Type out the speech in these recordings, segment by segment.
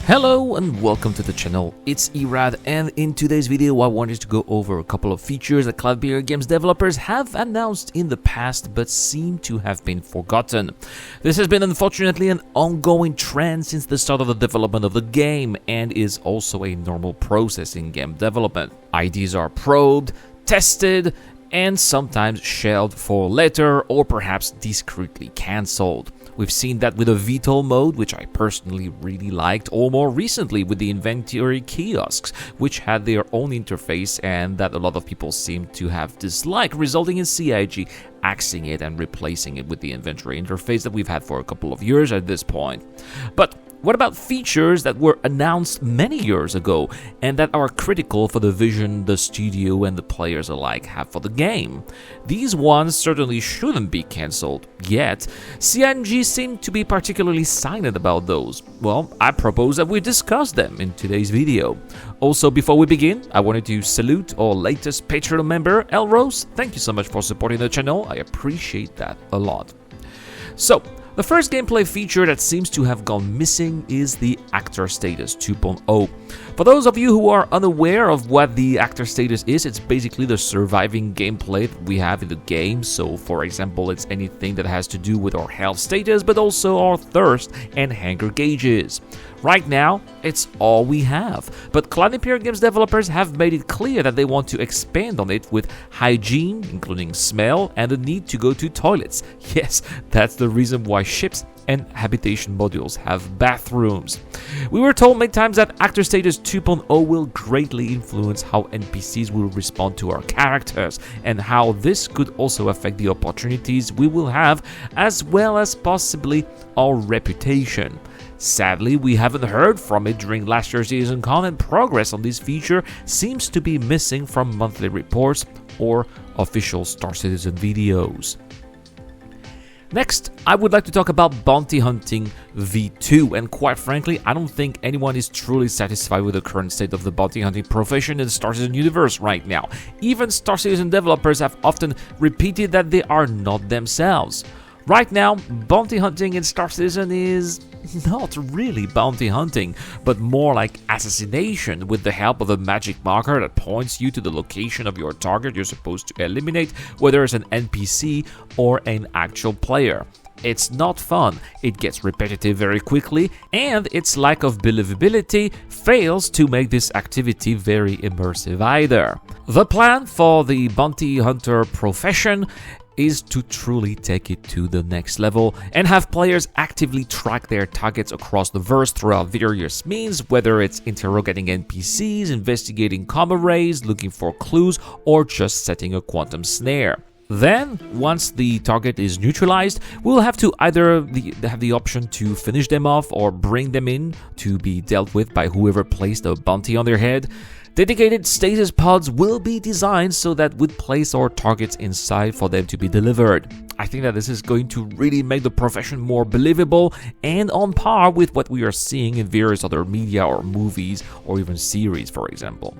Hello and welcome to the channel, it's Irad, and in today's video I wanted to go over a couple of features that Cloudberry Games developers have announced in the past but seem to have been forgotten. This has been unfortunately an ongoing trend since the start of the development of the game and is also a normal process in game development. Ideas are probed, tested, and sometimes shelved for later or perhaps discreetly cancelled. We've seen that with a VTOL mode, which I personally really liked, or more recently with the inventory kiosks, which had their own interface and that a lot of people seem to have disliked, resulting in CIG axing it and replacing it with the inventory interface that we've had for a couple of years at this point. But what about features that were announced many years ago and that are critical for the vision the studio and the players alike have for the game? These ones certainly shouldn't be cancelled, yet CIG seem to be particularly silent about those. Well, I propose that we discuss them in today's video. Also, before we begin, I wanted to salute our latest Patreon member, Elrose. Thank you so much for supporting the channel, I appreciate that a lot. So, the first gameplay feature that seems to have gone missing is the Actor Status 2.0. For those of you who are unaware of what the Actor Status is, it's basically the surviving gameplay that we have in the game. So, for example, it's anything that has to do with our health status, but also our thirst and hunger gauges. Right now, it's all we have, but Cloudberry Games developers have made it clear that they want to expand on it with hygiene, including smell, and the need to go to toilets. Yes, that's the reason why ships and habitation modules have bathrooms. We were told many times that Actor Status 2.0 will greatly influence how NPCs will respond to our characters, and how this could also affect the opportunities we will have, as well as possibly our reputation. Sadly, we haven't heard from it during last year's SeasonCon, and progress on this feature seems to be missing from monthly reports or official Star Citizen videos. Next, I would like to talk about Bounty Hunting V2, and quite frankly, I don't think anyone is truly satisfied with the current state of the bounty hunting profession in the Star Citizen universe right now. Even Star Citizen developers have often repeated that they are not themselves. Right now, bounty hunting in Star Citizen is not really bounty hunting, but more like assassination with the help of a magic marker that points you to the location of your target you're supposed to eliminate, whether it's an NPC or an actual player. It's not fun, it gets repetitive very quickly, and its lack of believability fails to make this activity very immersive either. The plan for the bounty hunter profession is to truly take it to the next level and have players actively track their targets across the verse throughout various means, whether it's interrogating NPCs, investigating comm arrays, looking for clues, or just setting a quantum snare. Then, once the target is neutralized, we'll have to either have the option to finish them off or bring them in to be dealt with by whoever placed a bounty on their head. Dedicated stasis pods will be designed so that we'd place our targets inside for them to be delivered. I think that this is going to really make the profession more believable and on par with what we are seeing in various other media or movies or even series, for example.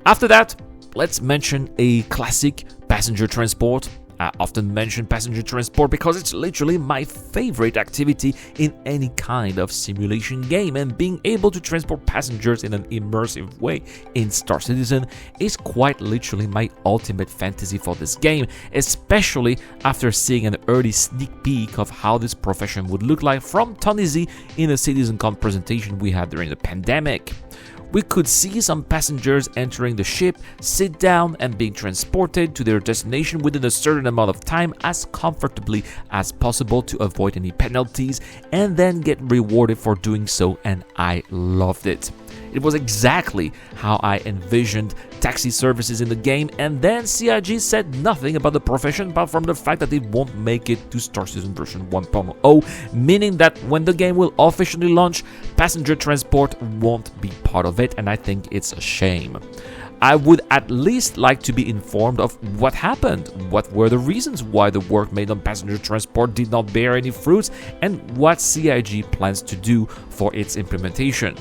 After that, let's mention a classic, passenger transport. I often mention passenger transport because it's literally my favorite activity in any kind of simulation game, and being able to transport passengers in an immersive way in Star Citizen is quite literally my ultimate fantasy for this game, especially after seeing an early sneak peek of how this profession would look like from Tony Z in a CitizenCon presentation we had during the pandemic. We could see some passengers entering the ship, sit down, and being transported to their destination within a certain amount of time as comfortably as possible to avoid any penalties, and then get rewarded for doing so, and I loved it. It was exactly how I envisioned taxi services in the game, and then CIG said nothing about the profession apart from the fact that it won't make it to Star Citizen version 1.0, meaning that when the game will officially launch, passenger transport won't be part of it, and I think it's a shame. I would at least like to be informed of what happened, what were the reasons why the work made on passenger transport did not bear any fruits, and what CIG plans to do for its implementation.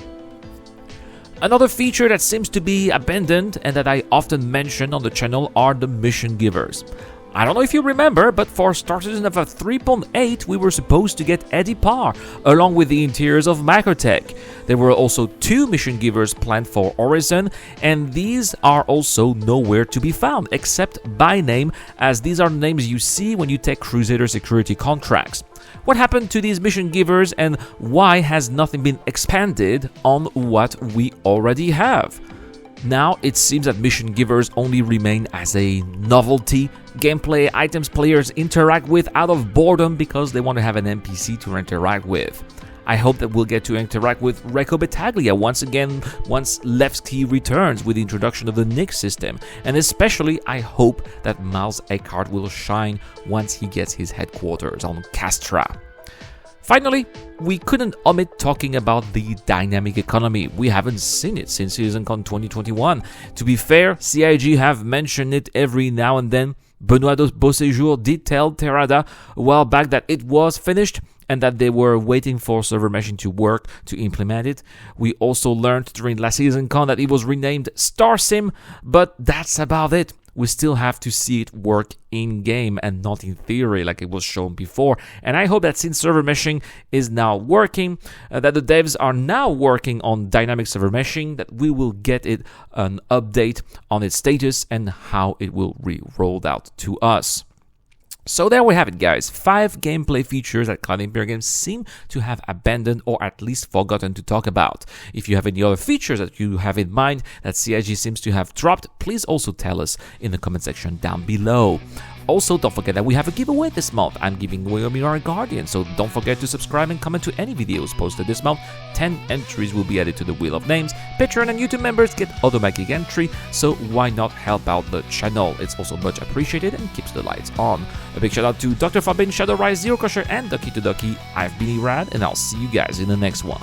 Another feature that seems to be abandoned and that I often mention on the channel are the mission givers. I don't know if you remember, but for Star Citizen Alpha 3.8, we were supposed to get Eddie Parr, along with the interiors of Microtech. There were also 2 mission givers planned for Horizon, and these are also nowhere to be found, except by name, as these are the names you see when you take Crusader security contracts. What happened to these mission givers, and why has nothing been expanded on what we already have? Now, it seems that mission givers only remain as a novelty, gameplay items players interact with out of boredom because they want to have an NPC to interact with. I hope that we'll get to interact with Reco Battaglia once again once Levski returns with the introduction of the Nyx system, and especially I hope that Miles Eckhart will shine once he gets his headquarters on Castra. Finally, we couldn't omit talking about the dynamic economy. We haven't seen it since CitizenCon 2021. To be fair, CIG have mentioned it every now and then. Benoit Beauséjour did tell Terada a while back that it was finished and that they were waiting for Server Machine to work to implement it. We also learned during last CitizenCon that it was renamed StarSim, but that's about it. We still have to see it work in-game and not in theory like it was shown before. And I hope that since server meshing is now working, that the devs are now working on dynamic server meshing, that we will get it an update on its status and how it will be rolled out to us. So there we have it, guys. 5 gameplay features that Cloud Imperium Games seem to have abandoned or at least forgotten to talk about. If you have any other features that you have in mind that CIG seems to have dropped, please also tell us in the comment section down below. Also, don't forget that we have a giveaway this month. I'm giving away a Mirror Guardian, so don't forget to subscribe and comment to any videos posted this month. 10 entries will be added to the Wheel of Names. Patreon and YouTube members get automatic entry, so why not help out the channel? It's also much appreciated and keeps the lights on. A big shout out to Dr. Fabin, Shadowrise, Zero Crusher, and Ducky to Ducky. I've been Irad, and I'll see you guys in the next one.